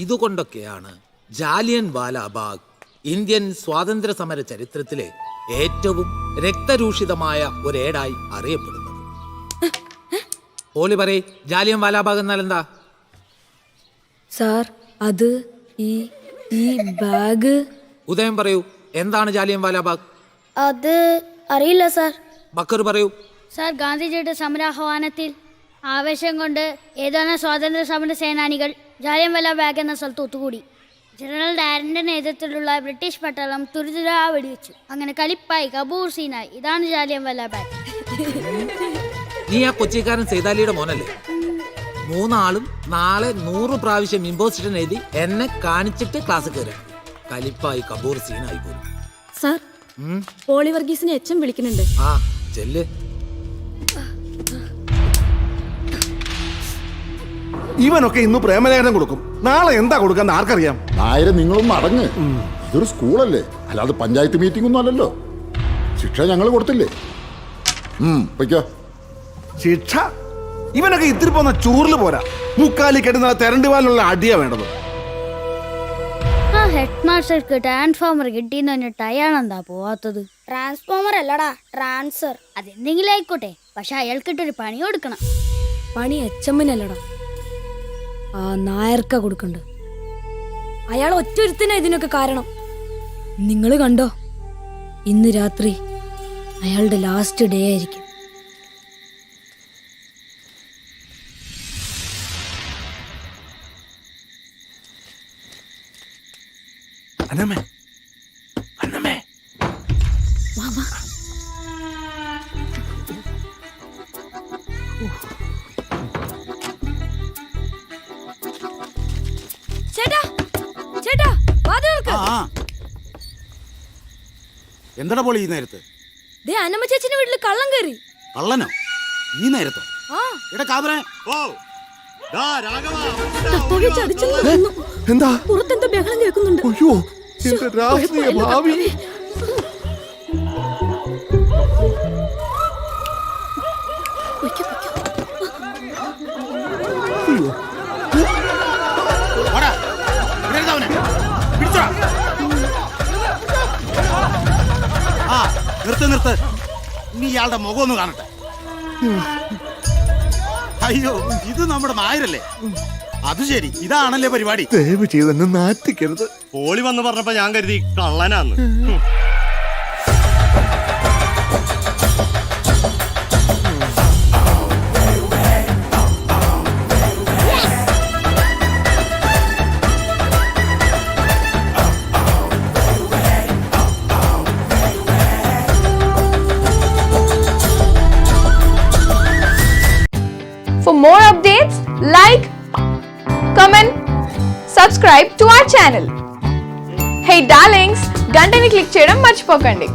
ഇതുകൊണ്ടൊക്കെയാണ് Jallian Walabagh Indian സ്വാതന്ത്ര്യ സമര ചരിത്രത്തിലെ ഏറ്റവും രക്തരൂഷിതമായ ഒരേടായി അറിയപ്പെടുന്നത്. ഓളി പറയ്, ജാലിയൻ വാലാബാഗ് എന്നാൽ എന്താ? സാർ അത് ഈ ബാഗ്. ഉദയം പറയൂ, എന്താണ് ജാലിയൻ വാലാബാഗ്? അത് അറിയില്ല സാർ. ബക്കർ പറയൂ. സാർ, ഗാന്ധിജിയുടെ സമരാഹ്വാനത്തിൽ ആവേശം കൊണ്ട് ഏതാനും സ്വാതന്ത്ര്യ സമര സേനാനികൾ ജാലിയൻവാലാ ബാഗ് എന്ന സ്ഥലത്ത് ഒത്തുകൂടി. ജനറൽ ഡയറിന്റെ നേതൃത്വത്തിലുള്ള ബ്രിട്ടീഷ് പട്ടാളം തുരിതുരാ വെടിവെച്ചു. അങ്ങനെ കലിപ്പായി, കപൂർ സീനായി. ഇതാണ് ജാലിയൻവാലാ ബാഗ്. നീ ആ കൊച്ചിക്കാരൻ സൈതാലിയുടെ മോനല്ലേ? 3 ആളും നാളെ 100 പ്രാവശ്യം ഇമ്പോസിഷൻ എഴുതി എന്നെ കാണിച്ചിട്ട് ക്ലാസ് കയറാം. കലിപ്പായി, കപൂർ സീനായി പോലും. സാർ, പോളി വർഗീസിനെ എച്ചം വിളിക്കുന്നുണ്ട്. ആ ചെല്ല്. ഇവനൊക്കെ ഇന്ന് പ്രേമലേഖനം കൊടുക്കും, നാളെ എന്താ കൊടുക്കാന്ന് ആർക്കറിയാം? നായരെ നിങ്ങളൊന്നും അടങ്ങ്. ഇതൊരു സ്കൂളല്ലേ, അല്ലാതെ പഞ്ചായത്ത് മീറ്റിംഗ് ഒന്നും അല്ലല്ലോ. ശിക്ഷ ഞങ്ങൾ കൊടുത്തില്ലേ? പൊയ്ക്കോ. ശിക്ഷ? ഇവനൊക്കെ ഇത്തിരി പോന്ന ചൂറില് പോരാ, മുക്കാലി കെട്ടുന്ന തെരണ്ടുവാലുള്ള അടിയാ വേണ്ടത്. ആ ഹെഡ് മാസ്റ്റർക്ക് ട്രാൻസ്ഫോമർ കിട്ടിയെന്ന് പറഞ്ഞിട്ട് അയാളെന്താ പോവാത്തത്? ട്രാൻസ്ഫോമർ അല്ലടാ, ട്രാൻസ്ഫർ. അതെന്തെങ്കിലും ആയിക്കോട്ടെ, പക്ഷെ അയാൾക്കിട്ടൊരു പണി കൊടുക്കണം. പണി എച്ചമ്മനല്ലടാ, ആ നായർക്ക കൊടുക്കണ്ട്. അയാൾ ഒറ്റൊരുത്തനാ ഇതിനൊക്കെ കാരണം. നിങ്ങൾ കണ്ടോ, ഇന്ന് രാത്രി അയാളുടെ ലാസ്റ്റ് ഡേ ആയിരിക്കും. അന്നമ്മേ, അന്നമ്മേ. എന്താ പോളി ഈ നേരത്ത്? അന്നമ്മ ചേച്ചിന്റെ വീട്ടില് കള്ളം കയറി. കള്ളനോ? ഈ നേരത്തോ? എന്താ പുറത്തെന്താ ബഹളം കേൾക്കുന്നുണ്ട്? അയ്യോ, എന്റെ രാഷ്ട്രീയ ഭാവി. നിർത്ത്. ഇനി ഇയാളുടെ മുഖം ഒന്ന് കാണട്ടെ. അയ്യോ, ഇത് നമ്മുടെ നായരല്ലേ? അത് ശരി, ഇതാണല്ലേ പരിപാടി. ദയവ് ചെയ്തെന്നെ നാറ്റിക്കരുത്. പോളി വന്ന് പറഞ്ഞപ്പോ ഞാൻ കരുതി കള്ളനാന്ന്. For more updates, like, comment, subscribe to our channel. Hey darlings, గంటని click చేయడం మర్చిపోకండి.